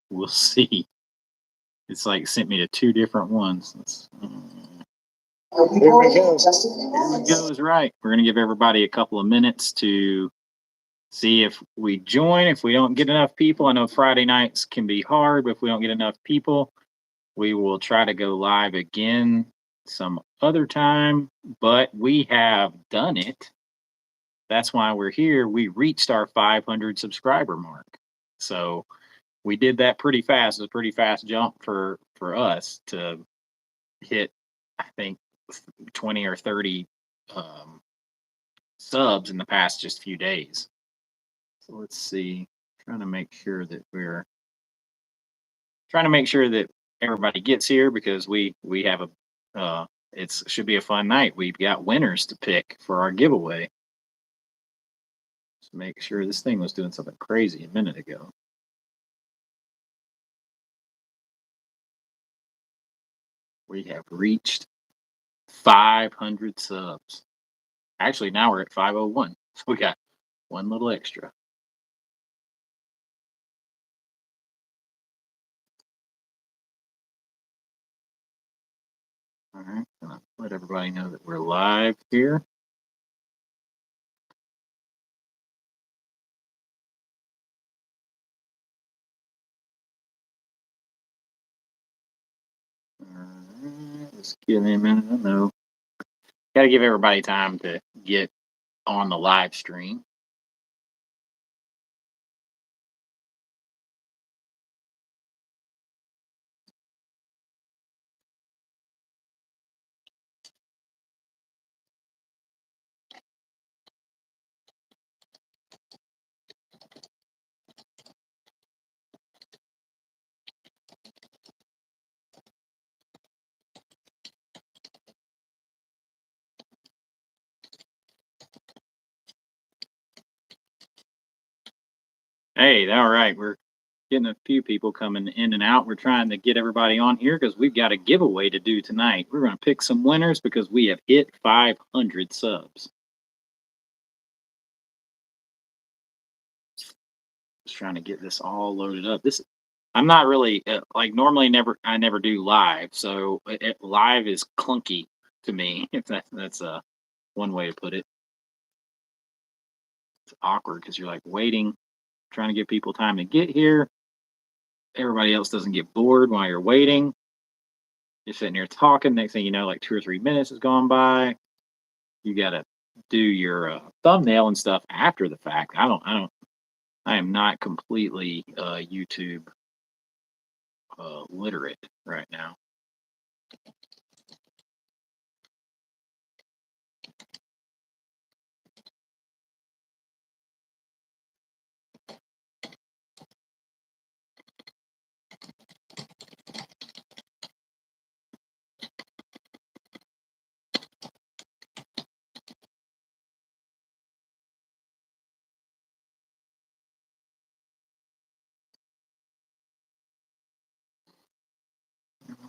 We'll see. It's like sent me to two different ones. Here we go. Here we go is right. We're going to give everybody a couple of minutes to see if we join. If we don't get enough people, I know Friday nights can be hard, but if we don't get enough people, we will try to go live again some other time. But we have done it. That's why we're here. We reached our 500 subscriber mark. So we did that pretty fast. It was a pretty fast jump for us to hit, I think, 20 or 30 subs in the past just few days. So let's see. Trying to make sure that everybody gets here because we have it should be a fun night. We've got winners to pick for our giveaway. Just make sure this thing was doing something crazy a minute ago. We have reached 500 subs. Actually, now we're at 501. So we got one little extra. All right, gonna let everybody know that we're live here. All right, let's give him a minute. I know. Got to give everybody time to get on the live stream. Hey, all right, we're getting a few people coming in and out. We're trying to get everybody on here because we've got a giveaway to do tonight. We're going to pick some winners because we have hit 500 subs. Just trying to get this all loaded up. I'm not really like normally I never do live, so live is clunky to me. If that's one way to put it. It's awkward because you're like waiting, trying to give people time to get here. Everybody else doesn't get bored while you're waiting. You're sitting here talking. Next thing you know, like 2 or 3 minutes has gone by. You got to do your thumbnail and stuff after the fact. I am not completely YouTube literate right now.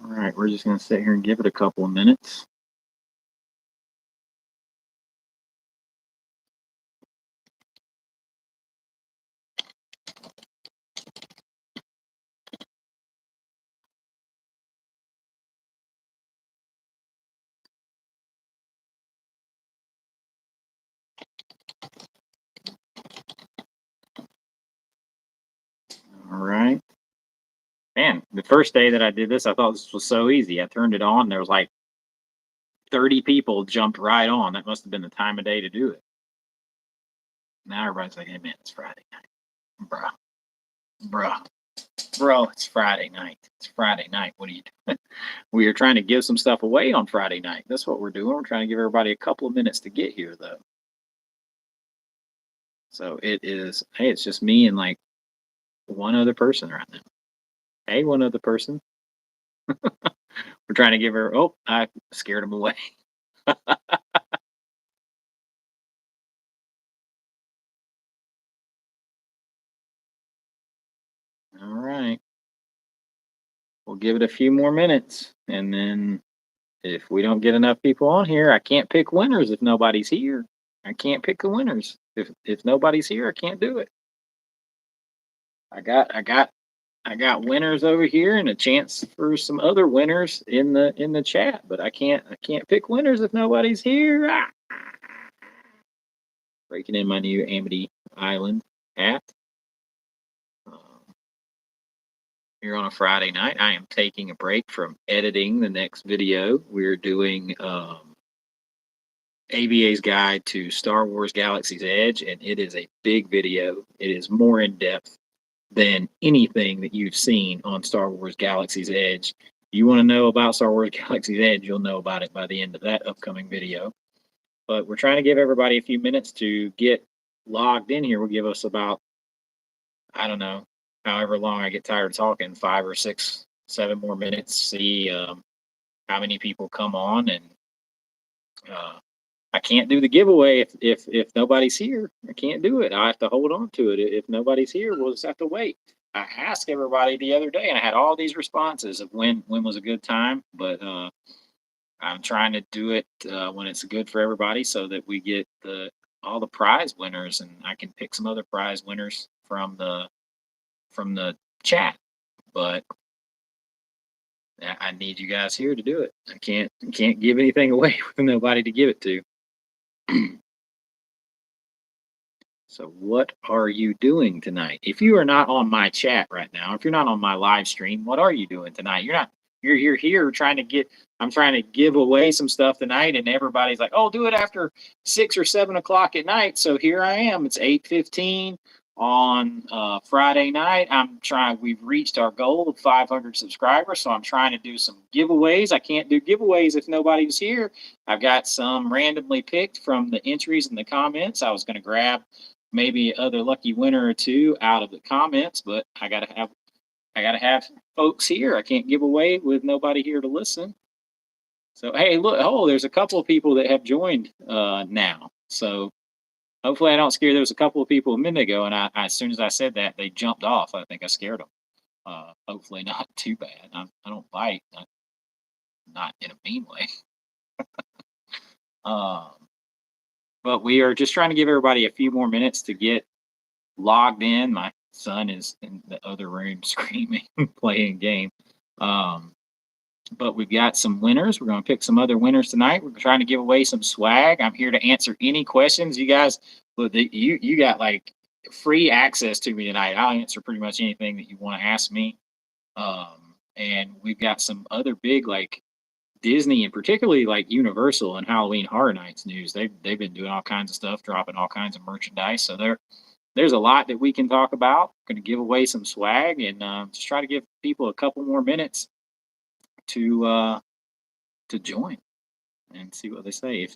All right, we're just going to sit here and give it a couple of minutes. All right. Man, the first day that I did this, I thought this was so easy. I turned it on. There was like 30 people jumped right on. That must have been the time of day to do it. Now everybody's like, hey, man, it's Friday night. Bro, it's Friday night. It's Friday night. What are you doing? We are trying to give some stuff away on Friday night. That's what we're doing. We're trying to give everybody a couple of minutes to get here, though. So it is, hey, it's just me and like one other person right now. Hey, one other person. We're trying to give her, oh, I scared him away. All right. We'll give it a few more minutes. And then if we don't get enough people on here, I can't pick winners if nobody's here. I can't pick the winners. If nobody's here, I can't do it. I got I got winners over here and a chance for some other winners in the chat, but I can't pick winners if nobody's here. Ah. Breaking in my new Amity Island hat. Here on a Friday night, I am taking a break from editing the next video. We're doing ABA's Guide to Star Wars Galaxy's Edge, and it is a big video. It is more in depth than anything that you've seen on Star Wars Galaxy's Edge. You want to know about Star Wars Galaxy's Edge, you'll know about it by the end of that upcoming video. But we're trying to give everybody a few minutes to get logged in here. We'll give us about, I don't know, however long I get tired of talking, 5 or 6, 7 more minutes, see how many people come on. And I can't do the giveaway if nobody's here. I can't do it. I have to hold on to it. If nobody's here, we'll just have to wait. I asked everybody the other day, and I had all these responses of when was a good time, but I'm trying to do it when it's good for everybody, so that we get all the prize winners, and I can pick some other prize winners from the chat. But I need you guys here to do it. I can't give anything away with nobody to give it to. So what are you doing tonight? If you are not on my chat right now, if you're not on my live stream, what are you doing tonight? You're here trying to get, I'm trying to give away some stuff tonight, and everybody's like, oh, do it after 6 or 7 o'clock at night. So here I am. It's 8:15 on Friday night. We've reached our goal of 500 subscribers. So I'm trying to do some giveaways. I can't do giveaways if nobody's here. I've got some randomly picked from the entries in the comments. I was going to grab maybe other lucky winner or two out of the comments, but I gotta have folks here. I can't give away with nobody here to listen. So hey, look, there's a couple of people that have joined now. So hopefully I don't scare. There was a couple of people a minute ago, and I as soon as I said that, they jumped off. I think I scared them. Hopefully not too bad. I don't bite, not in a mean way. But we are just trying to give everybody a few more minutes to get logged in. My son is in the other room screaming, playing game. But we've got some winners. We're going to pick some other winners tonight. We're trying to give away some swag. I'm here to answer any questions you guys. You got like free access to me tonight. I'll answer pretty much anything that you want to ask me. And we've got some other big like Disney and particularly like Universal and Halloween Horror Nights news. They've been doing all kinds of stuff, dropping all kinds of merchandise. So there's a lot that we can talk about. Going to give away some swag and just try to give people a couple more minutes to join and see what they say.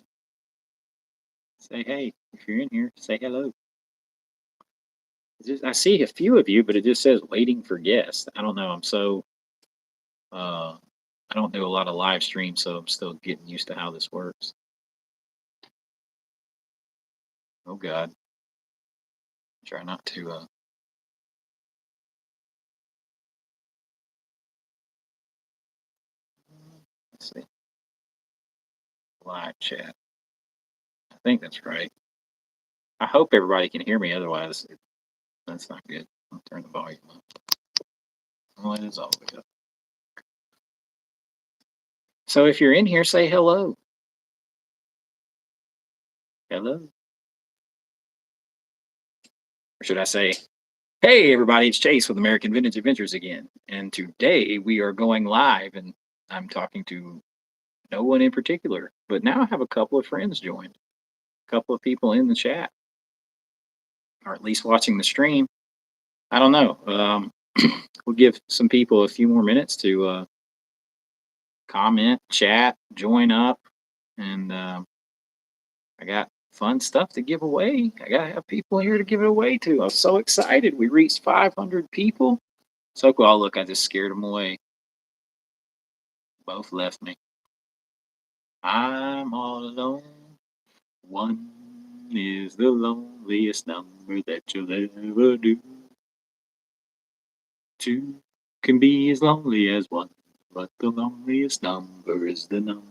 Say hey, if you're in here, say hello. I see a few of you, but it just says waiting for guests. I don't know. I don't do a lot of live streams, so I'm still getting used to how this works. Oh God. Try not to let's see. Live chat. I think that's right. I hope everybody can hear me, otherwise that's not good. I'll turn the volume up. Well, it is all the way up. So if you're in here, say hello. Hello. Or should I say, hey everybody, it's Chase with American Vintage Adventures again. And today we are going live, and I'm talking to no one in particular, but now I have a couple of friends joined. A couple of people in the chat. Or at least watching the stream. I don't know. We'll give some people a few more minutes to comment, chat, join up, and I got fun stuff to give away. I gotta have people here to give it away to. I'm so excited. We reached 500 people. So cool. Oh, look, I just scared them away. Both left me. I'm all alone. One is the loneliest number that you'll ever do. Two can be as lonely as one, but the loneliest number is the number.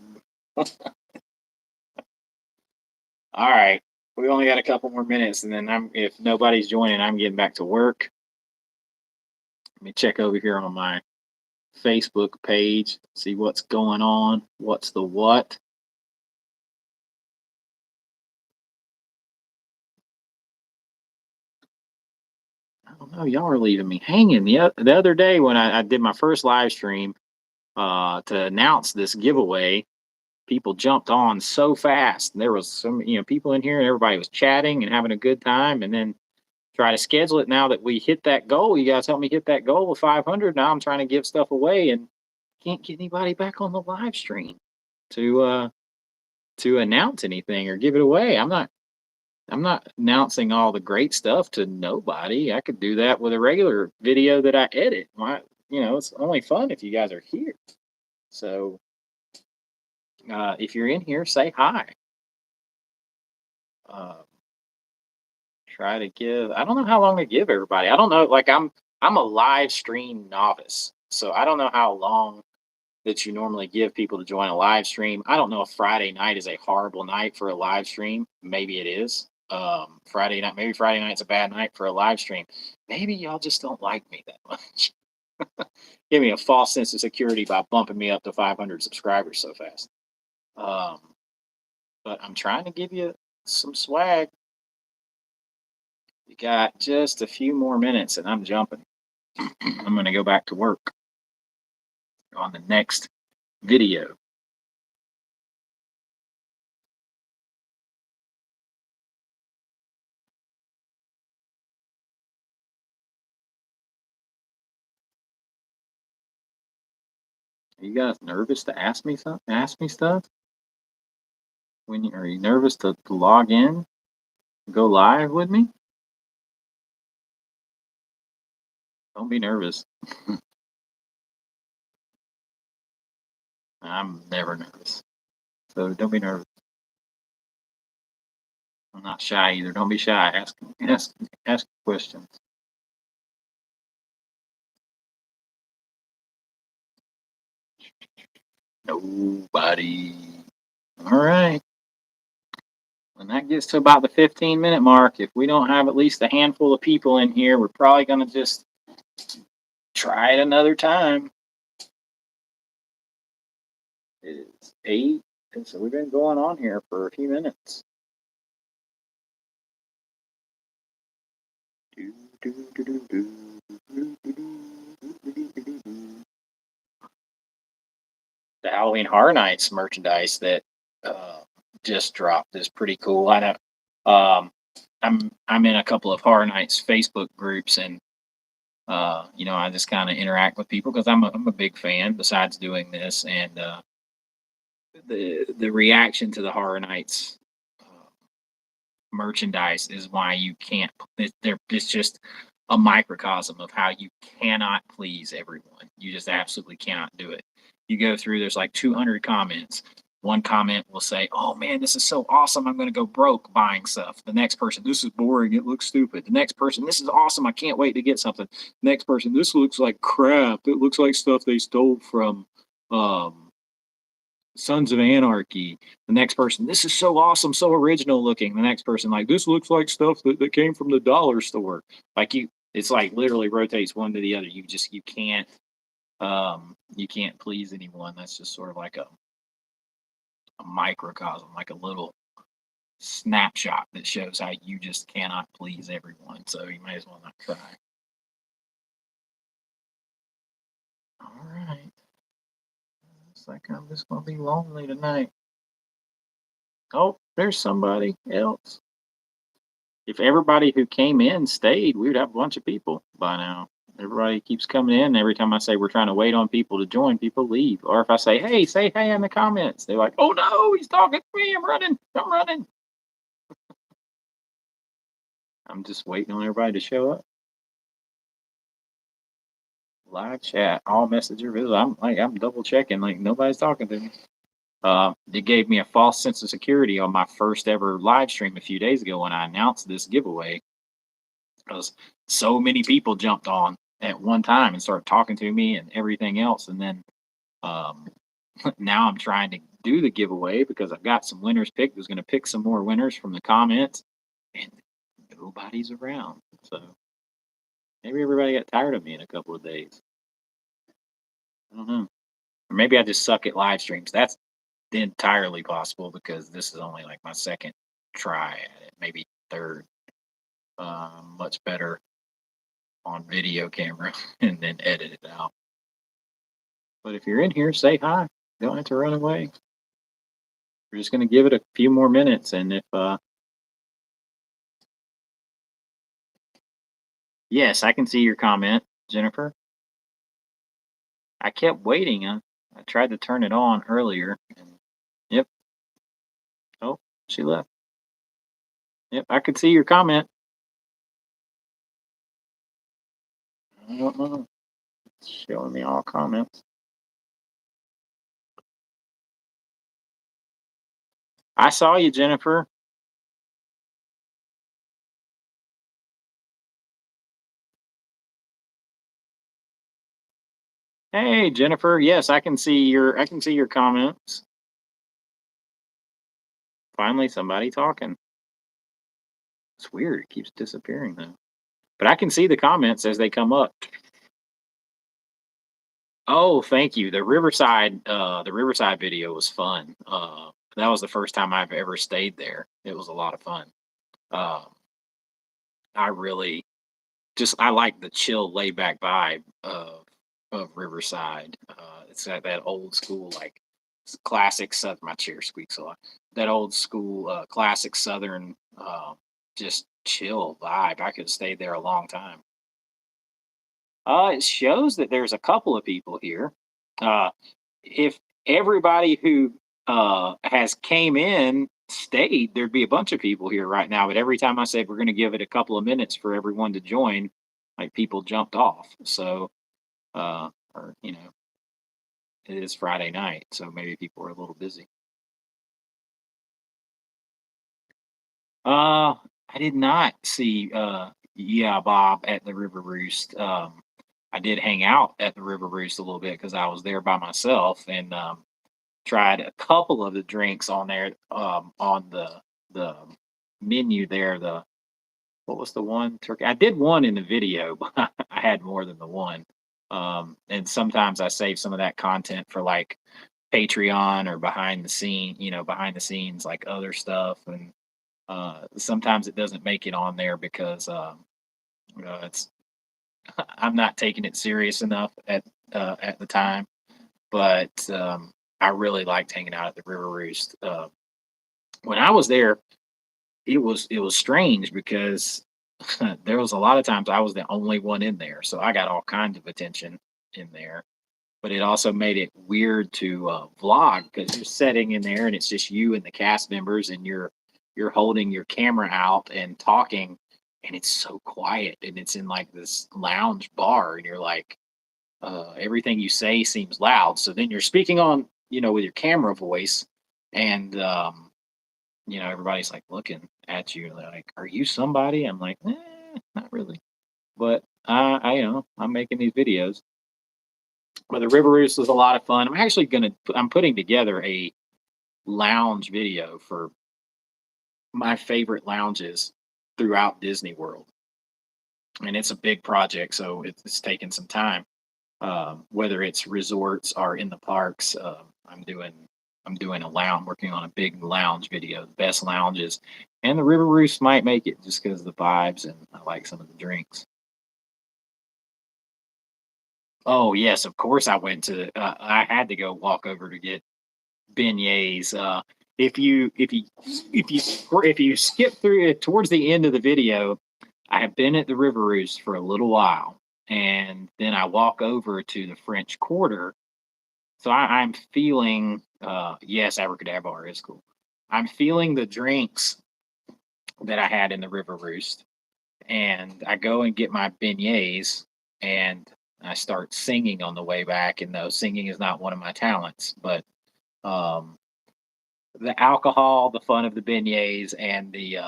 All right. We only got a couple more minutes, and then if nobody's joining, I'm getting back to work. Let me check over here on my Facebook page, see what's going on. What's the what? I don't know. Y'all are leaving me hanging. The other day when I did my first live stream to announce this giveaway, people jumped on so fast. There was some, people in here and everybody was chatting and having a good time. And then try to schedule it now that we hit that goal. You guys help me hit that goal of 500. Now I'm trying to give stuff away and can't get anybody back on the live stream to announce anything or give it away. I'm not announcing all the great stuff to nobody. I could do that with a regular video that I edit. Why, it's only fun if you guys are here. So if you're in here, say hi. Uh, try to give. I don't know how long to give everybody. I don't know. Like I'm a live stream novice, so I don't know how long that you normally give people to join a live stream. I don't know if Friday night is a horrible night for a live stream. Maybe it is. Friday night, maybe Friday night's a bad night for a live stream. Maybe y'all just don't like me that much. Give me a false sense of security by bumping me up to 500 subscribers so fast. But I'm trying to give you some swag. You got just a few more minutes and I'm jumping. I'm going to go back to work on the next video. Are you guys nervous to ask me something? Ask me stuff? Are you nervous to log in? Go live with me? Don't be nervous. I'm never nervous. So don't be nervous. I'm not shy either. Don't be shy. Ask questions. Nobody. All right. When that gets to about the 15-minute mark, if we don't have at least a handful of people in here, we're probably going to just try it another time. It's 8, and so we've been going on here for a few minutes. The Halloween Horror Nights merchandise that just dropped is pretty cool. I know. I'm in a couple of Horror Nights Facebook groups, and I just kind of interact with people because I'm a big fan. Besides doing this, and the reaction to the Horror Nights merchandise is why you can't. It's just a microcosm of how you cannot please everyone. You just absolutely cannot do it. You go through, there's like 200 comments. One comment will say, "Oh man, this is so awesome! I'm going to go broke buying stuff." The next person, "This is boring. It looks stupid." The next person, "This is awesome. I can't wait to get something." Next person, "This looks like crap. It looks like stuff they stole from um, Sons of Anarchy." The next person, "This is so awesome, so original looking." The next person, like, "This looks like stuff that came from the dollar store." It's like literally rotates one to the other. You can't please anyone. That's just sort of like a microcosm, like a little snapshot that shows how you just cannot please everyone. So you may as well not try. All right. Looks like I'm just gonna be lonely tonight. Oh, there's somebody else. If everybody who came in stayed, we would have a bunch of people by now. Everybody keeps coming in. Every time I say we're trying to wait on people to join, people leave. Or if I say hey in the comments, they're like, "Oh no, he's talking to me. I'm running. I'm just waiting on everybody to show up. Live chat, all messages visible. I'm double checking, like nobody's talking to me. It gave me a false sense of security on my first ever live stream a few days ago when I announced this giveaway, because so many people jumped on at one time and started talking to me and everything else. And then um, now I'm trying to do the giveaway because I've got some winners picked. I was going to pick some more winners from the comments, and nobody's around. So Maybe everybody got tired of me in a couple of days. I don't know. Or maybe I just suck at live streams. That's entirely possible because this is only like my second try at it, maybe third. Much better on video camera and then edit it out. But if you're in here, say hi. Don't have to run away. We're just going to give it a few more minutes. And if, yes, I can see your comment, Jennifer. I kept waiting. I tried to turn it on earlier. And, yep. Oh, she left. Yep, I could see your comment. I don't know. It's showing me all comments. I saw you, Jennifer. Hey, Jennifer. Yes, I can see your comments. Finally, somebody talking. It's weird. It keeps disappearing though. But I can see the comments as they come up. Oh, thank you. The Riverside video was fun. That was the first time I've ever stayed there. It was a lot of fun. Um, I really I like the chill, laid back vibe of Riverside. It's that old school, like classic Southern. My chair squeaks a lot. That old school, classic Southern, just chill vibe. I could stay there a long time. It shows that there's a couple of people here. Uh, if everybody who has came in stayed, there'd be a bunch of people here right now. But every time I said we're going to give it a couple of minutes for everyone to join, like people jumped off. So, or it is Friday night, so maybe people are a little busy. I did not see yeah, Bob at the River Roost. I did hang out at the River Roost a little bit because I was there by myself and tried a couple of the drinks on there on the menu there. The what was the one turkey? I did one in the video, but I had more than the one. And sometimes I save some of that content for like Patreon or behind the scenes, like other stuff. And sometimes it doesn't make it on there because it's I'm not taking it serious enough at the time. But I really liked hanging out at the River Roost. When I was there, it was strange because there was a lot of times I was the only one in there, so I got all kinds of attention in there. But it also made it weird to vlog because you're sitting in there and it's just you and the cast members, and you're holding your camera out and talking, and it's so quiet, and it's in like this lounge bar, and you're like, everything you say seems loud. So then you're speaking on, with your camera voice, and everybody's like looking at you like, "Are you somebody?" I'm like, not really, but I'm making these videos. But the River Roost was a lot of fun. I'm putting together a lounge video for my favorite lounges throughout Disney World, and it's a big project, so it's taking some time. Whether it's resorts or in the parks, I'm doing a lounge, working on a big lounge video, the best lounges, and the River Roost might make it just because of the vibes and I like some of the drinks. Oh yes, of course I went to. I had to go walk over to get beignets. If you if you if you skip through it towards the end of the video, I have been at the River Roost for a little while, and then I walk over to the French Quarter. So I'm feeling. Yes, abracadabra is cool. I'm feeling the drinks that I had in the River Roost, and I go and get my beignets, and I start singing on the way back. And though singing is not one of my talents, but um, the alcohol, the fun of the beignets, and the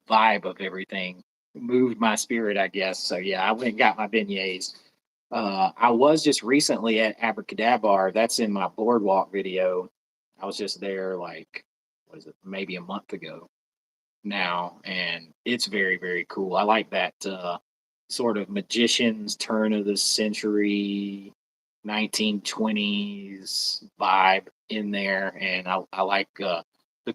vibe of everything moved my spirit, I guess. So yeah, I went and got my beignets. I was just recently at Abracadabra. That's in my boardwalk video. I was just there like, what is it, maybe a month ago now, and it's very, very cool. I like that. sort of magician's turn of the century 1920s vibe in there, and I like the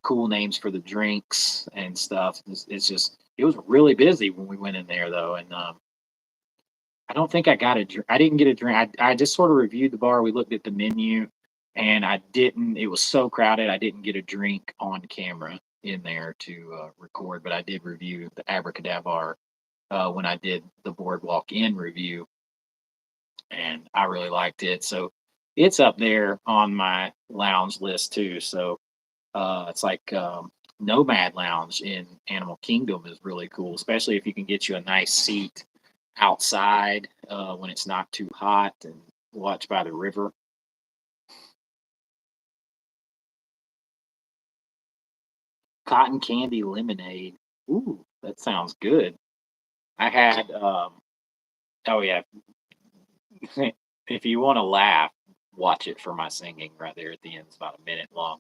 cool names for the drinks and stuff. It's just it was really busy when we went in there though, and I don't think I got a drink. I didn't get a drink. I just sort of reviewed the bar. We looked at the menu, and I didn't. It was so crowded. I didn't get a drink on camera in there to record, but I did review the Abracadabra when I did the Boardwalk Inn review, and I really liked it. So it's up there on my lounge list too. So it's like Nomad Lounge in Animal Kingdom is really cool, especially if you can get you a nice seat outside when it's not too hot and watch by the river. Cotton candy lemonade. Ooh, that sounds good. I had oh yeah, if you want to laugh, watch it for my singing right there at the end. It's about a minute long.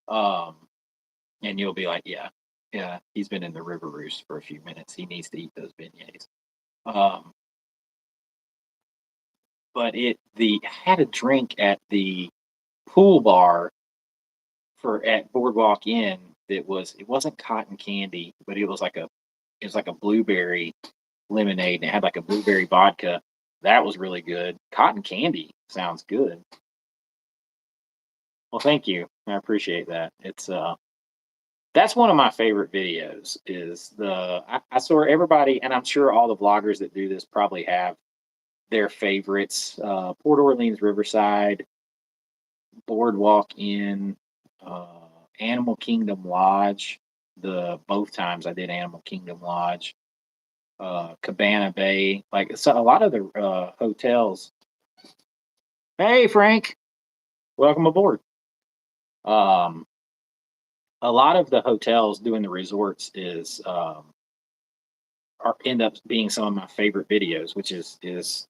Um and you'll be like, yeah, yeah, he's been in the river roost for a few minutes. He needs to eat those beignets. Um but it the had a drink at the pool bar for at Boardwalk Inn that was it wasn't cotton candy, but it was like a blueberry lemonade and it had like a blueberry vodka. That was really good. Cotton candy sounds good. Well, thank you. I appreciate that. It's that's one of my favorite videos is I saw everybody and I'm sure all the vloggers that do this probably have their favorites. Port Orleans Riverside, Boardwalk Inn, Animal Kingdom Lodge. The both times I did Animal Kingdom Lodge, Cabana Bay, like so a lot of the hotels. Hey Frank, welcome aboard. Um, a lot of the hotels doing the resorts is are end up being some of my favorite videos, which is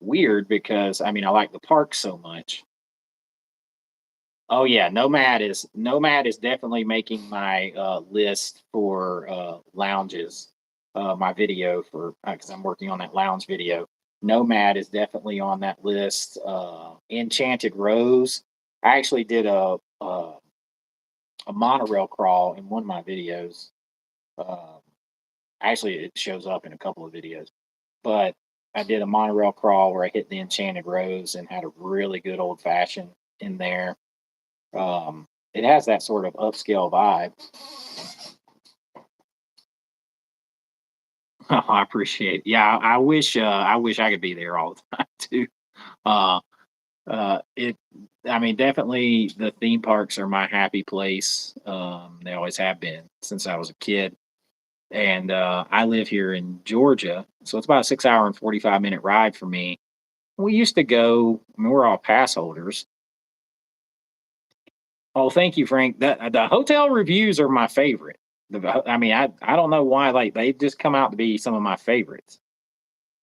weird because I mean I like the park so much. Oh yeah, Nomad is definitely making my list for lounges. My video for because I'm working on that lounge video. Nomad is definitely on that list. Enchanted Rose. I actually did a monorail crawl in one of my videos. Um, actually, it shows up in a couple of videos, but I did a monorail crawl where I hit the Enchanted Rose and had a really good old fashioned in there. It has that sort of upscale vibe. Oh, I appreciate it. Yeah, I wish I could be there all the time too. Uh it I mean definitely the theme parks are my happy place. They always have been since I was a kid. And I live here in Georgia, so it's about a 6 hour and 45-minute ride for me. We used to go, I mean, we're all pass holders. Oh, thank you, Frank. The hotel reviews are my favorite. I mean, I don't know why, like they just come out to be some of my favorites.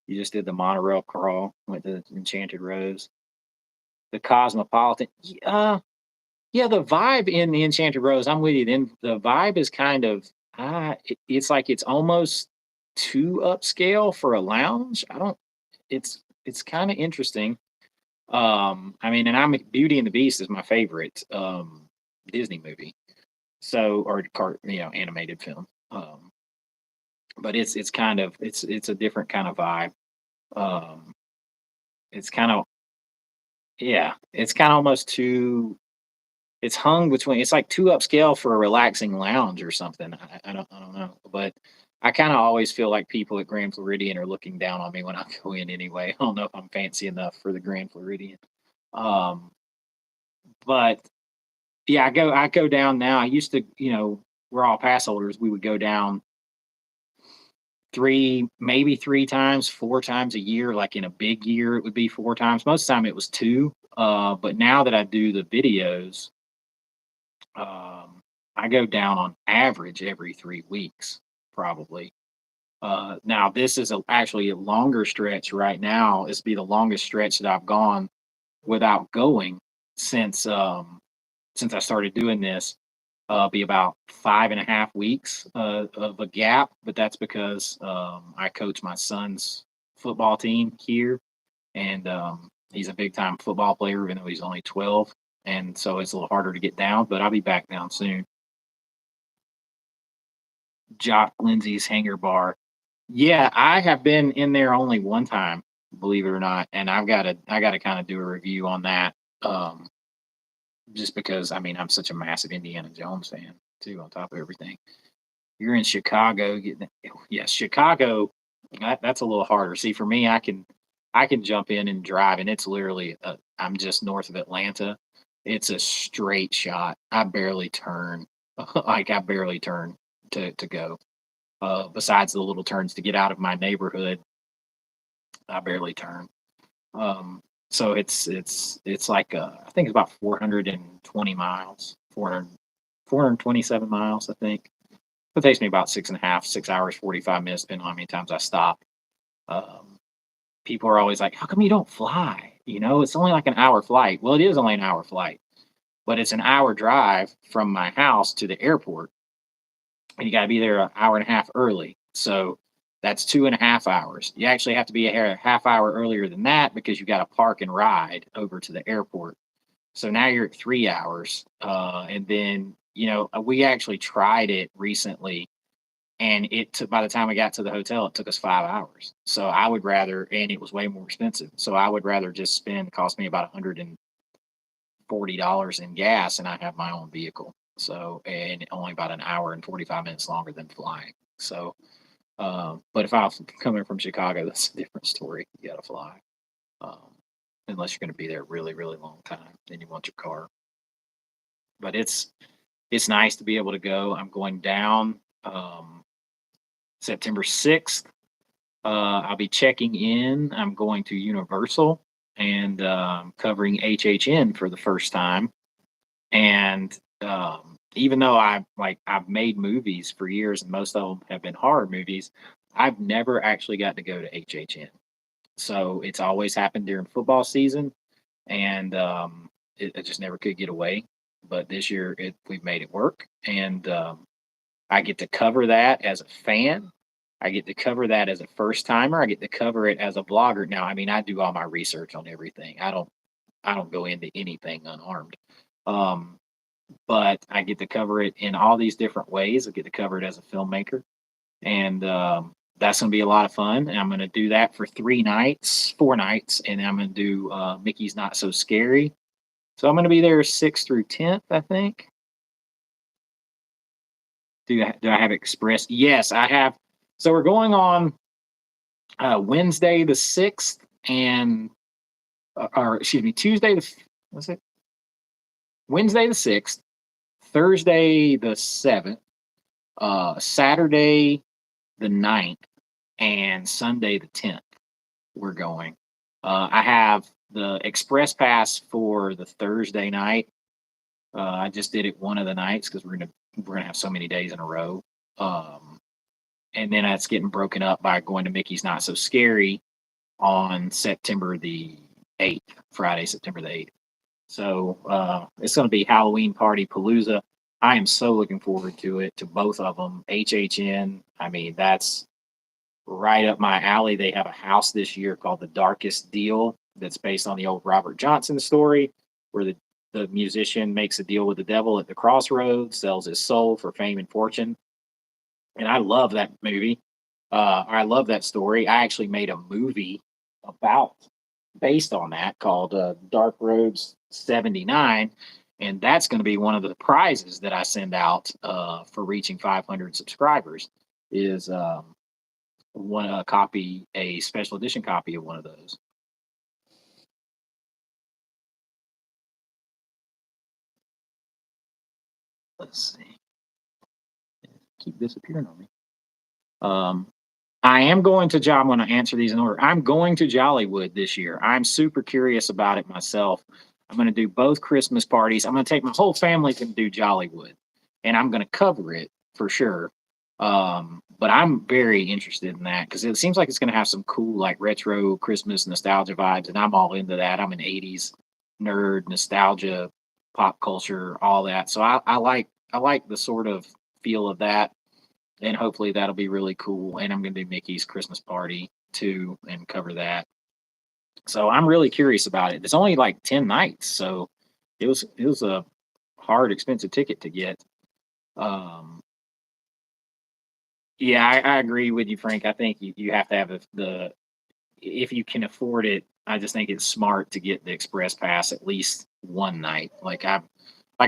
You just did the monorail crawl, went to Enchanted Rose, the Cosmopolitan. Yeah, the vibe in the Enchanted Rose. I'm with you. Then the vibe is kind of, it's like it's almost too upscale for a lounge. I don't. It's kind of interesting. I mean, and I'm Beauty and the Beast is my favorite Disney movie. So or animated film. But it's kind of it's a different kind of vibe. Um, it's kind of yeah, it's kind of almost too. It's hung between. It's like too upscale for a relaxing lounge or something. I don't know, but I kind of always feel like people at Grand Floridian are looking down on me when I go in anyway. I don't know if I'm fancy enough for the Grand Floridian. Um, but yeah, I go down now. I used to, we're all pass holders. We would go down maybe three times, four times a year. Like in a big year, it would be four times. Most of the time, it was two. But now that I do the videos, I go down on average every 3 weeks, probably. Now this is actually a longer stretch right now. This be the longest stretch that I've gone without going since since I started doing this. be about 5.5 weeks of a gap, but that's because I coach my son's football team here, and he's a big time football player, even though he's only 12. And so it's a little harder to get down, but I'll be back down soon. Jock Lindsay's Hangar Bar. Yeah, I have been in there only one time, believe it or not, and I gotta kind of do a review on that. Um, just because I mean I'm such a massive Indiana Jones fan too, on top of everything. You're in Chicago, getting yeah, Chicago. That's a little harder. See, for me, I can jump in and drive, and it's literally I'm just north of Atlanta. It's a straight shot. I barely turn, like I barely turn to go. Besides the little turns to get out of my neighborhood, I barely turn. Um, so it's like I think it's about 420 miles, 427 miles, I think. It takes me about 6.5, 6 hours, 45 minutes, depending on how many times I stop. Um, People are always like, "How come you don't fly?" It's only like an hour flight. Well, it is only an hour flight, but it's an hour drive from my house to the airport, and you got to be there an hour and a half early. So that's 2.5 hours. You actually have to be a half hour earlier than that because you got to park and ride over to the airport. So now you're at 3 hours. And then, we actually tried it recently, and it took, by the time we got to the hotel, it took us 5 hours. So I would rather, and it was way more expensive. So I would rather just spend, cost me about $140 in gas, and I have my own vehicle. So, and only about an hour and 45 minutes longer than flying. So, but if I was coming from Chicago, that's a different story. You got to fly, um, unless you're going to be there a really, really long time. Then you want your car. But it's nice to be able to go. I'm going down September 6th. I'll be checking in. I'm going to Universal and covering HHN for the first time. And even though I've made movies for years, and most of them have been horror movies, I've never actually got to go to HHN. So it's always happened during football season, and it just never could get away. But this year, we've made it work, and I get to cover that as a fan. I get to cover that as a first timer. I get to cover it as a blogger. Now, I mean, I do all my research on everything. I don't go into anything unarmed. Um, but I get to cover it in all these different ways. I get to cover it as a filmmaker, and that's going to be a lot of fun. And I'm going to do that for 3 nights, 4 nights, and I'm going to do Mickey's Not So Scary. So I'm going to be there 6th through 10th, I think. Do I have Express? Yes, I have. So we're going on Wednesday the 6th, and or excuse me, what's it? Wednesday the 6th, Thursday the 7th, Saturday the 9th, and Sunday the 10th. We're going. I have the express pass for the Thursday night. I just did it one of the nights because we're gonna have so many days in a row. Um, and then that's getting broken up by going to Mickey's Not So Scary on September the 8th, Friday, September the 8th. So it's going to be Halloween Party Palooza. I am so looking forward to it, to both of them. HHN, I mean, that's right up my alley. They have a house this year called The Darkest Deal that's based on the old Robert Johnson story, where the musician makes a deal with the devil at the crossroads, sells his soul for fame and fortune. And I love that movie. I love that story. I actually made a movie about based on that called Dark Roads 79. And that's going to be one of the prizes that I send out for reaching 500 subscribers is a special edition copy of one of those. Let's see. Keep disappearing on me. I am going to I'm going to answer these in order. I'm going to Jollywood this year. I'm super curious about it myself. I'm going to do both Christmas parties. I'm going to take my whole family to do Jollywood, and I'm going to cover it for sure. But I'm very interested in that because it seems like it's going to have some cool, like retro Christmas nostalgia vibes, and I'm all into that. I'm an '80s nerd, nostalgia, pop culture, all that. So like the sort of feel of that, and hopefully that'll be really cool. And I'm gonna do Mickey's Christmas party too and cover that. So I'm really curious about it. It's only like 10 nights, so it was a hard, expensive ticket to get. Um, yeah, I agree with you, Frank. I think you have to have the if you can afford it. I just think it's smart to get the express pass at least one night. Like I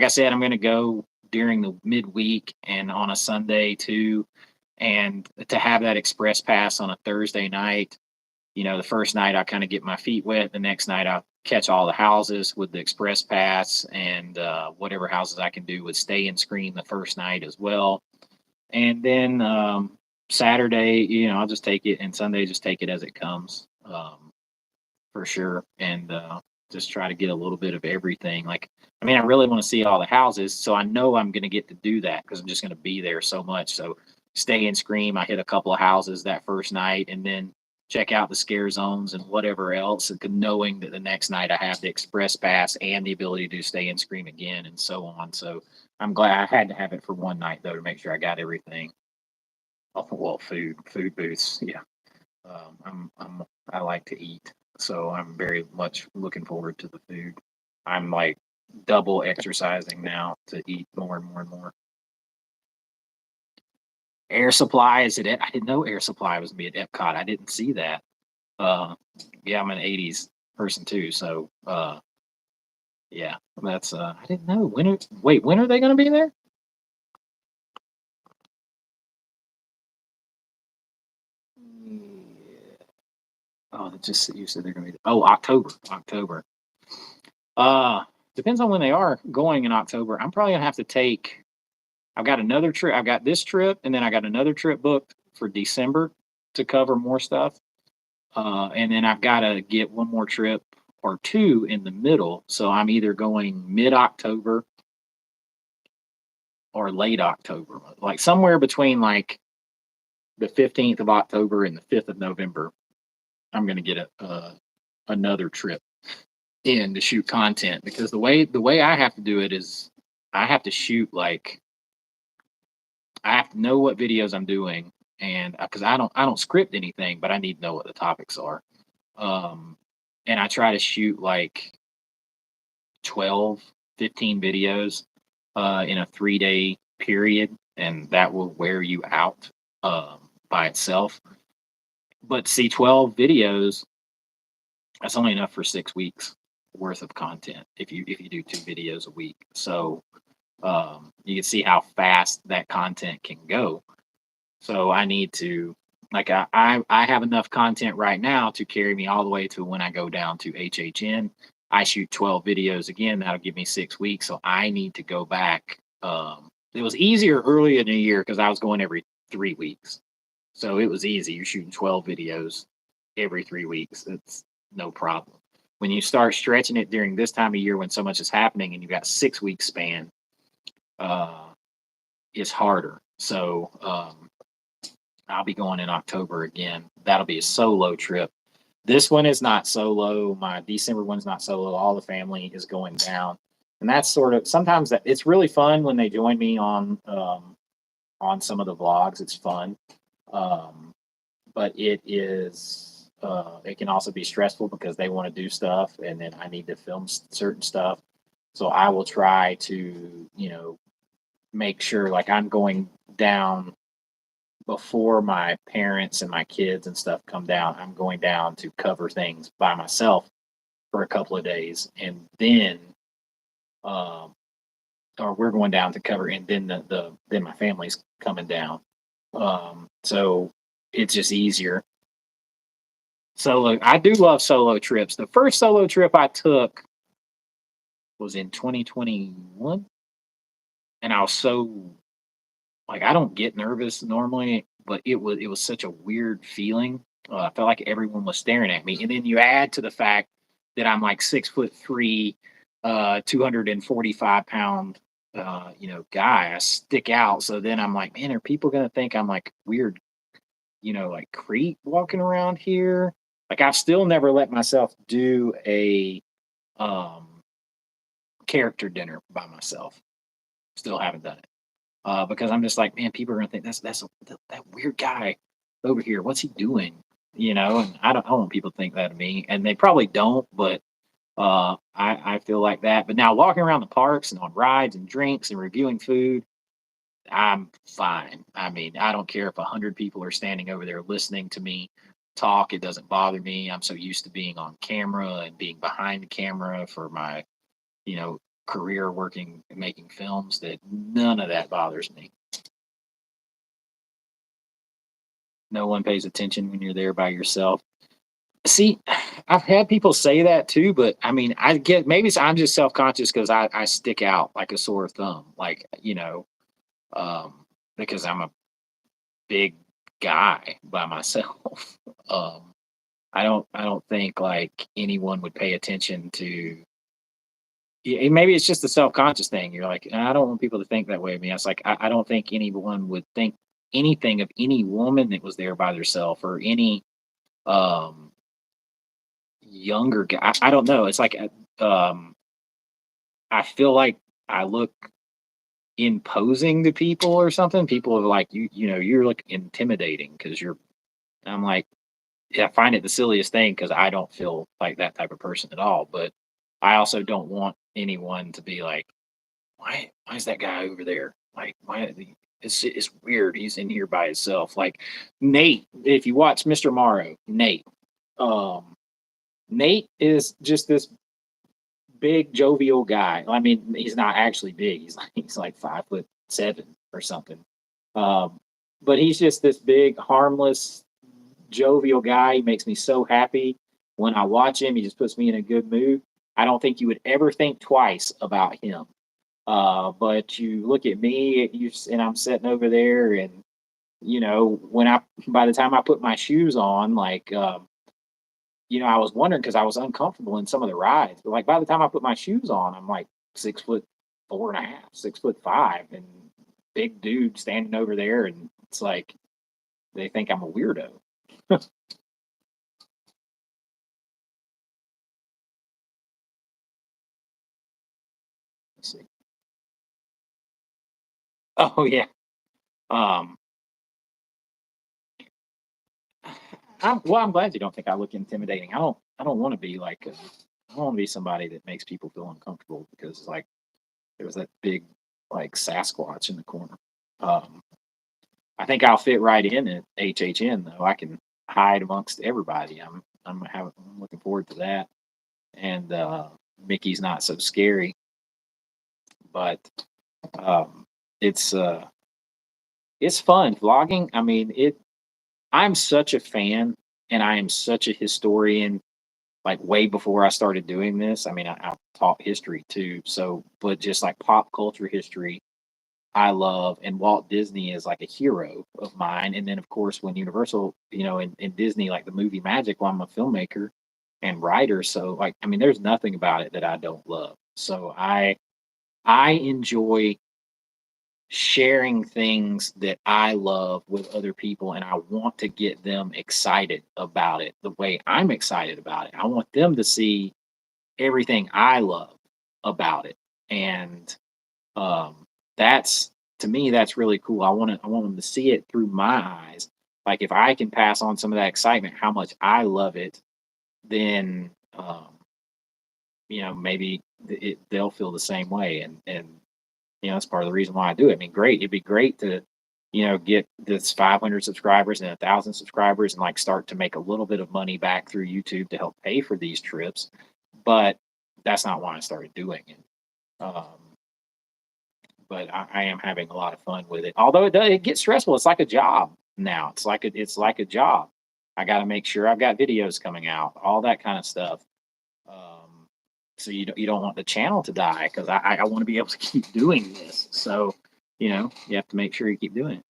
said, I'm going to go during the midweek and on a Sunday too, and to have that express pass on a Thursday night. The first night I kind of get my feet wet. The next night I'll catch all the houses with the express pass and whatever houses I can do with stay and screen the first night as well. And then Saturday, I'll just take it, and Sunday just take it as it comes, for sure. And just try to get a little bit of everything. Like, I mean, I really want to see all the houses, so I know I'm going to get to do that because I'm just going to be there so much. So stay and scream. I hit a couple of houses that first night, and then check out the scare zones and whatever else, and knowing that the next night I have the express pass and the ability to stay and scream again, and so on. So I'm glad I had to have it for one night though to make sure I got everything. Oh, well, food booths, yeah. I like to eat, so I'm very much looking forward to the food. I'm like double exercising now to eat more and more and more. Air Supply is it? I didn't know Air Supply was gonna be at Epcot. I didn't see that. Uh, yeah, I'm an '80s person too, so yeah, that's I didn't know. When are they gonna be there? Yeah. Oh, it just you said they're gonna be. Oh, October. Uh, Depends on when they are going in October. I'm probably gonna have to take. I've got another trip. I've got this trip, and then I got another trip booked for December to cover more stuff. And then I've got to get one more trip or two in the middle. So I'm either going mid October or late October, like somewhere between like the 15th of October and the 5th of November. I'm going to get another trip in to shoot content because the way I have to do it is I have to shoot like I have to know what videos I'm doing, and because I don't script anything, but I need to know what the topics are. Um, and I try to shoot like 12, 15 videos in a 3 day period, and that will wear you out by itself. But see, 12 videos, that's only enough for 6 weeks worth of content if you do 2 videos a week. So you can see how fast that content can go. So I need to like I have enough content right now to carry me all the way to when I go down to HHN. I shoot 12 videos again. That'll give me 6 weeks. So I need to go back. It was easier early in the year because I was going every 3 weeks. So it was easy. You're shooting 12 videos every 3 weeks. It's no problem. When you start stretching it during this time of year when so much is happening and you've got 6 week span, uh, it's harder. So I'll be going in October again. That'll be a solo trip. This one is not solo. My December one's not solo. All the family is going down, and that's sort of sometimes that it's really fun when they join me on some of the vlogs. It's fun, um, but it can also be stressful because they want to do stuff, and then I need to film certain stuff. So I will try to make sure like I'm going down before my parents and my kids and stuff come down. I'm going down to cover things by myself for a couple of days, and then, um, or we're going down to cover, and then then my family's coming down. So it's just easier. Solo, I do love solo trips. The first solo trip I took was in 2021, and I was so like I don't get nervous normally, but it was such a weird feeling. I felt like everyone was staring at me, and then you add to the fact that I'm like 6'3", 245 pound, guy. I stick out. So then I'm like, man, are people gonna think I'm like weird, like creep walking around here? Like I've still never let myself do a um character dinner by myself. Still haven't done it. because I'm just like, man, people are gonna think that weird guy over here. What's he doing? And I don't want people to think that of me, and they probably don't, but I feel like that. But now walking around the parks and on rides and drinks and reviewing food, I'm fine. I mean, I don't care if 100 people are standing over there listening to me talk. It doesn't bother me. I'm so used to being on camera and being behind the camera for my, you know, career working and making films that none of that bothers me. No one pays attention when you're there by yourself. See, I've had people say that too, but I mean, I get maybe I'm just self conscious because I stick out like a sore thumb, like, because I'm a big guy by myself. um, I don't think like anyone would pay attention to. Maybe it's just a self conscious thing. You're like, I don't want people to think that way of me. It's like I don't think anyone would think anything of any woman that was there by herself or any um younger guy. I don't know. It's like I feel like I look imposing to people or something. People are like, you look intimidating because you're. I'm like, yeah, I find it the silliest thing because I don't feel like that type of person at all. But I also don't want anyone to be like, why is that guy over there? Like, it's weird. He's in here by himself. Like Nate, if you watch Mr. Morrow, um, Nate is just this big jovial guy. I mean, he's not actually big. He's like 5'7" or something. Um, but he's just this big, harmless, jovial guy. He makes me so happy when I watch him. He just puts me in a good mood. I don't think you would ever think twice about him. But you look at me, and I'm sitting over there, and when by the time I put my shoes on, like I was wondering because I was uncomfortable in some of the rides. But like by the time I put my shoes on, I'm like 6'4.5", 6'5", and big dude standing over there, and it's like they think I'm a weirdo. Let's see. Oh yeah. Um, I'm glad you don't think I look intimidating. I don't want to be like I don't want to be somebody that makes people feel uncomfortable because like there was that big like Sasquatch in the corner. Um, I think I'll fit right in at HHN though. I can hide amongst everybody. I'm looking forward to that. And Mickey's not so scary, but um, it's uh, it's fun vlogging. I mean, I'm such a fan, and I am such a historian. Like way before I started doing this, I mean, I taught history too. So, but just like pop culture history, I love, and Walt Disney is like a hero of mine. And then, of course, when Universal, in Disney, like the movie Magic, well, I'm a filmmaker and writer. So, like, I mean, there's nothing about it that I don't love. So, I enjoy sharing things that I love with other people, and I want to get them excited about it the way I'm excited about it. I want them to see everything I love about it. And that's to me, that's really cool. I want them to see it through my eyes. Like if I can pass on some of that excitement, how much I love it, then maybe they'll feel the same way. And that's part of the reason why I do it. I mean, great. It'd be great to, get this 500 subscribers and 1,000 subscribers and like start to make a little bit of money back through YouTube to help pay for these trips. But that's not why I started doing it. Um, but I am having a lot of fun with it. Although it gets stressful. It's like a job now. It's like a job. I got to make sure I've got videos coming out, all that kind of stuff. Um, so you don't want the channel to die because I want to be able to keep doing this. So you have to make sure you keep doing it.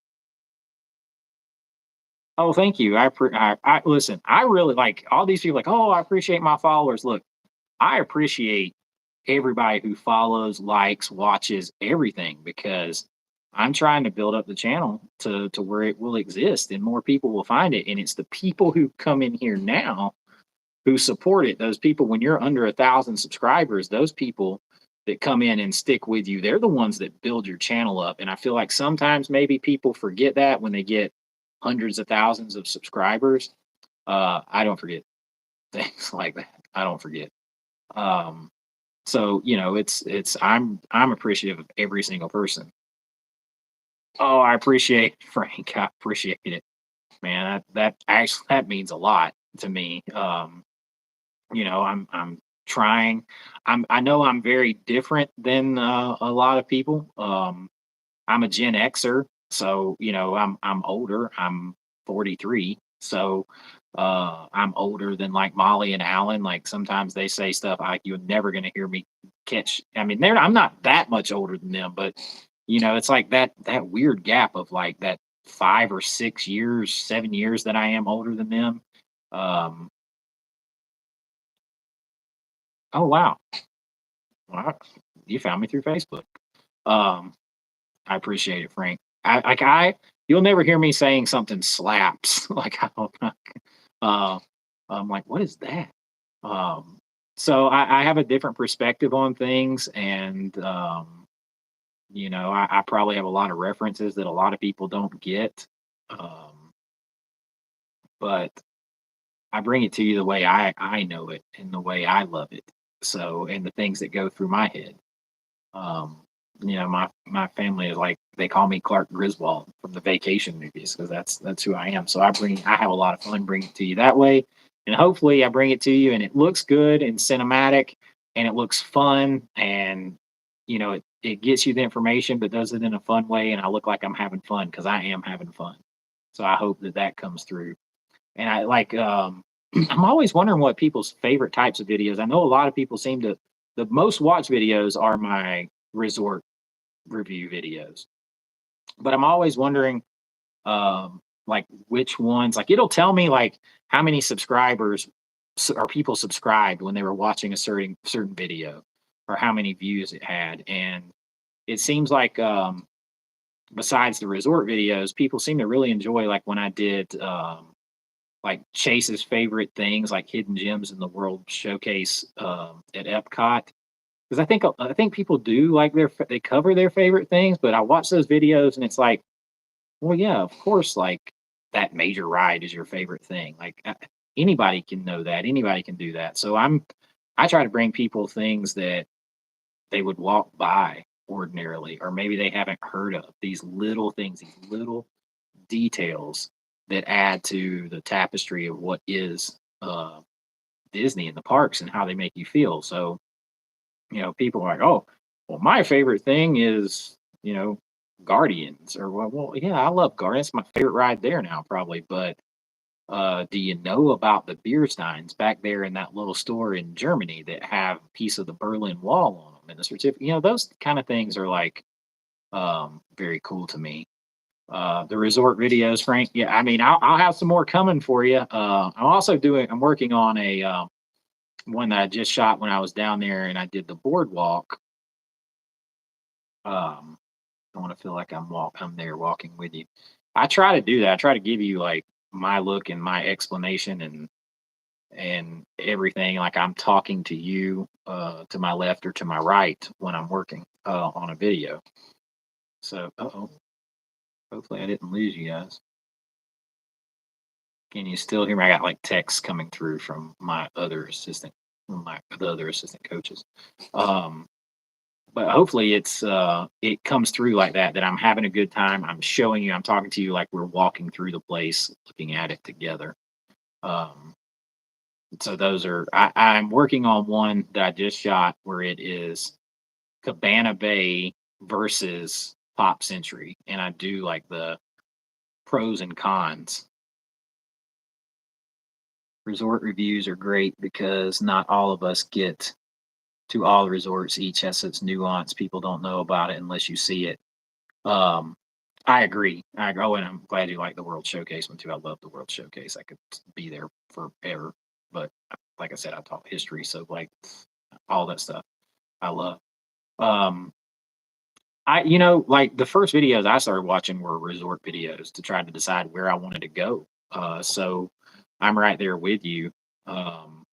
Oh, thank you. I listen. I really like all these people. Like, oh, I appreciate my followers. Look, I appreciate everybody who follows, likes, watches everything because I'm trying to build up the channel to where it will exist and more people will find it. And it's the people who come in here now who support it. Those people, when you're under 1,000 subscribers, those people that come in and stick with you, they're the ones that build your channel up. And I feel like sometimes maybe people forget that when they get hundreds of thousands of subscribers. I don't forget things like that. I don't forget. Um, so it's I'm appreciative of every single person. Oh, I appreciate Frank. I appreciate it, man. That actually that means a lot to me. I'm trying. I know I'm very different than a lot of people. I'm a Gen Xer, so I'm older. I'm 43, so I'm older than like Molly and Alan. Like sometimes they say stuff like you're never gonna hear me catch. I mean, I'm not that much older than them, but it's like that weird gap of like that 5 or 6 years, 7 years that I am older than them. Um, oh wow, wow, you found me through Facebook. Um, I appreciate it, Frank. You'll never hear me saying something slaps. Like I don't know. Uh, I'm like, what is that? Um, so I have a different perspective on things, and I probably have a lot of references that a lot of people don't get. Um, but I bring it to you the way I know it and the way I love it. So, and the things that go through my head. Um, my family is like they call me Clark Griswold from the Vacation movies because that's who I am. So I have a lot of fun bringing it to you that way, and hopefully I bring it to you and it looks good and cinematic and it looks fun and it gets you the information but does it in a fun way and I look like I'm having fun because I am having fun. So I hope that comes through. And I like I'm always wondering what people's favorite types of videos. I know a lot of people seem to the most watched videos are my resort review videos. But I'm always wondering like which ones like it'll tell me like how many subscribers or people subscribed when they were watching a certain video or how many views it had. And it seems like besides the resort videos, people seem to really enjoy like when I did like Chase's favorite things, like hidden gems in the World Showcase at Epcot. Because I think people do like they cover their favorite things, but I watch those videos and it's like, well, yeah, of course, like that major ride is your favorite thing. Like anybody can know that, anybody can do that. So I try to bring people things that they would walk by ordinarily, or maybe they haven't heard of. These little things, these little details that add to the tapestry of what is Disney and the parks and how they make you feel. So, people are like, oh, well, my favorite thing is, Guardians, or yeah, I love Guardians. It's my favorite ride there now, probably. But do you know about the beer steins back there in that little store in Germany that have a piece of the Berlin Wall on them and the certificate? Those kind of things are like very cool to me. The resort videos, Frank. Yeah, I mean, I'll have some more coming for you. I'm working on a one that I just shot when I was down there and I did the boardwalk. Um, I want to feel like I'm there walking with you. I try to do that. I try to give you like my look and my explanation and everything. Like I'm talking to you to my left or to my right when I'm working on a video. So, hopefully I didn't lose you guys. Can you still hear me? I got like texts coming through from the other assistant coaches. Um, but hopefully it comes through like that I'm having a good time. I'm showing you, I'm talking to you like we're walking through the place, looking at it together. Um, so I'm working on one that I just shot where it is Cabana Bay versus Pop Century, and I do like the pros and cons. Resort reviews are great because not all of us get to all the resorts. Each has its nuance. People don't know about it unless you see it. Um, I agree. Oh, and I'm glad you like the World Showcase one too. I love the World Showcase. I could be there forever. But like I said, I taught history, so like all that stuff I love. Um, like the first videos I started watching were resort videos to try to decide where I wanted to go. So I'm right there with you. Um,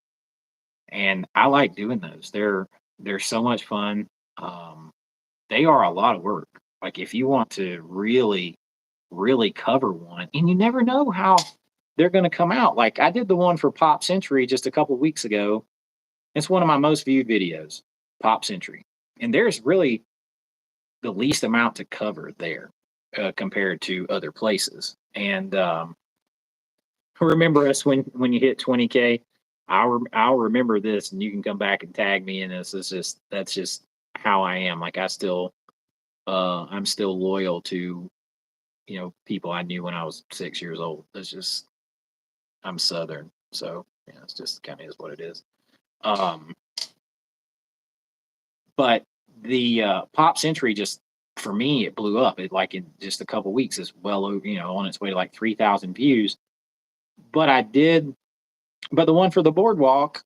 and I like doing those. They're so much fun. they are a lot of work. Like if you want to really cover one, and you never know how they're going to come out. Like I did the one for Pop Century just a couple weeks ago. It's one of my most viewed videos, Pop Century, and there's really the least amount to cover there compared to other places. And remember us when you hit 20K. I'll remember this, and you can come back and tag me in this. It's just that's just how I am. Like I'm still loyal to people I knew when I was 6 years old. It's just I'm Southern, so yeah, it's just kind of is what it is. Um, but the Pop Century just for me it blew up. It like in just a couple weeks is well over on its way to like 3,000 views. But but the one for the boardwalk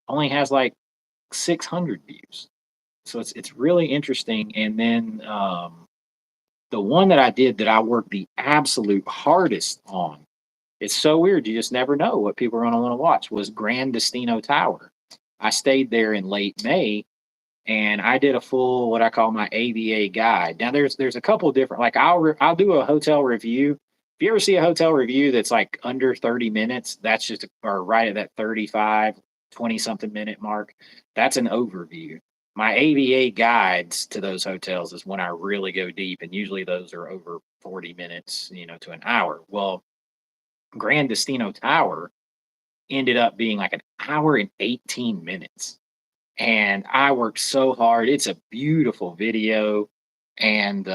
only has like 600 views. So it's really interesting. And then the one that I did that I worked the absolute hardest on, it's so weird. You just never know what people are going to want to watch, was Grand Destino Tower. I stayed there in late May and I did a full, what I call my AVA guide. Now there's a couple of different, like I'll do a hotel review. If you ever see a hotel review that's like under 30 minutes, that's just, or right at that 35, 20 something minute mark, that's an overview. My AVA guides to those hotels is when I really go deep. And usually those are over 40 minutes, to an hour. Well, Grand Destino Tower ended up being like an hour and 18 minutes. And I worked so hard. It's a beautiful video. And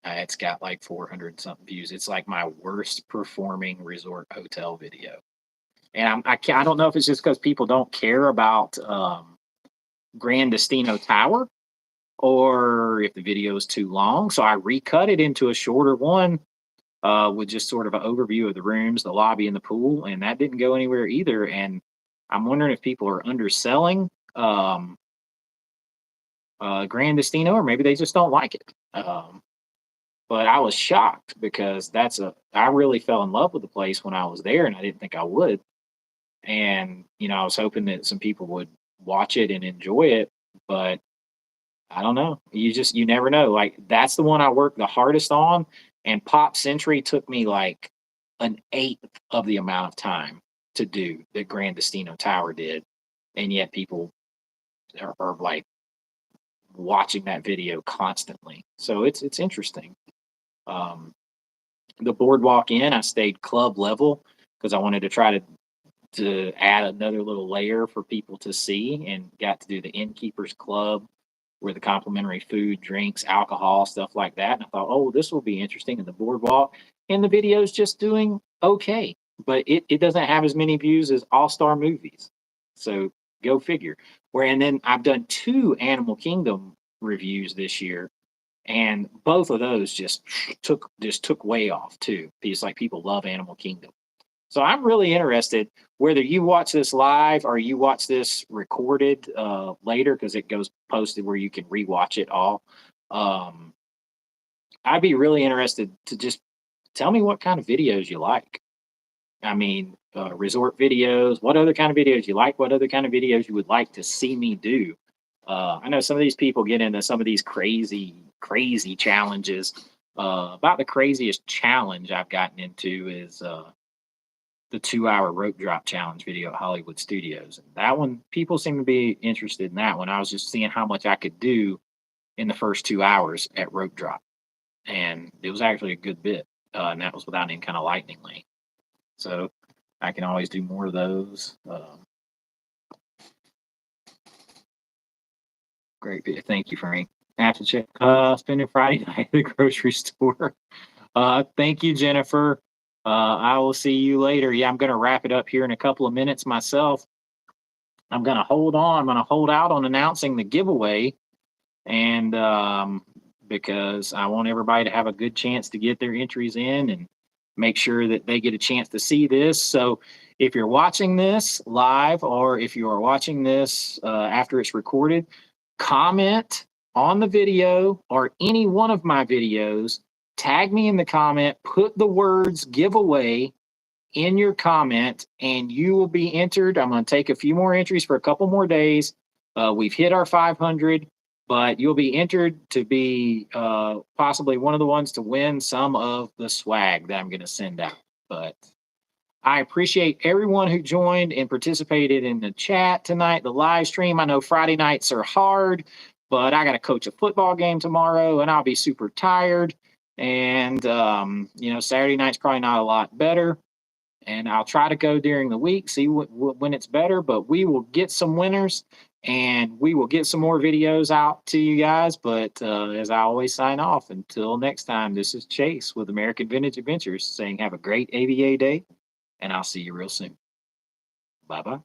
it's got like 400 something views. It's like my worst performing resort hotel video. And I don't know if it's just because people don't care about Grand Destino Tower or if the video is too long. So I recut it into a shorter one with just sort of an overview of the rooms, the lobby, and the pool. And that didn't go anywhere either. And I'm wondering if people are underselling Grand Destino, or maybe they just don't like it. But I was shocked because I really fell in love with the place when I was there, and I didn't think I would. And I was hoping that some people would watch it and enjoy it, but I don't know. You never know. Like that's the one I worked the hardest on, and Pop Century took me like an eighth of the amount of time to do that Grand Destino Tower did, and yet people are like watching that video constantly. So it's interesting. The Boardwalk Inn, I stayed club level because I wanted to try to add another little layer for people to see, and got to do the Innkeepers Club where the complimentary food, drinks, alcohol, stuff like that. And I thought, oh, this will be interesting in the Boardwalk. And the video is just doing okay, but it doesn't have as many views as All Star Movies. So go figure. And then I've done 2 Animal Kingdom reviews this year, and both of those just took way off too. Because like people love Animal Kingdom. So I'm really interested whether you watch this live or you watch this recorded later, because it goes posted where you can rewatch it all. I'd be really interested to just tell me what kind of videos you like. I mean, resort videos, what other kind of videos you like, what other kind of videos you would like to see me do. I know some of these people get into some of these crazy challenges. About the craziest challenge I've gotten into is the 2-hour rope drop challenge video at Hollywood Studios. And that one, people seem to be interested in that one. I was just seeing how much I could do in the first 2 hours at rope drop. And it was actually a good bit. And that was without any kind of lightning lane. So I can always do more of those. Great bit. Thank you, Frank. I have to check. Spending Friday night at the grocery store. Thank you, Jennifer. I will see you later. Yeah, I'm going to wrap it up here in a couple of minutes myself. I'm going to hold on. I'm going to hold out on announcing the giveaway, and because I want everybody to have a good chance to get their entries in and make sure that they get a chance to see this. So if you're watching this live, or if you are watching this after it's recorded, comment on the video or any one of my videos. Tag me in the comment, put the words giveaway in your comment, and you will be entered. I'm going to take a few more entries for a couple more days. We've hit our 500. but you'll be entered to be possibly one of the ones to win some of the swag that I'm going to send out. But I appreciate everyone who joined and participated in the chat tonight, the live stream. I know Friday nights are hard, but I got to coach a football game tomorrow and I'll be super tired. And, Saturday night's probably not a lot better. And I'll try to go during the week, see when it's better, but we will get some winners and we will get some more videos out to you guys. But as I always sign off, until next time, this is Chase with American Vintage Adventures saying have a great AVA day, and I'll see you real soon. Bye-bye.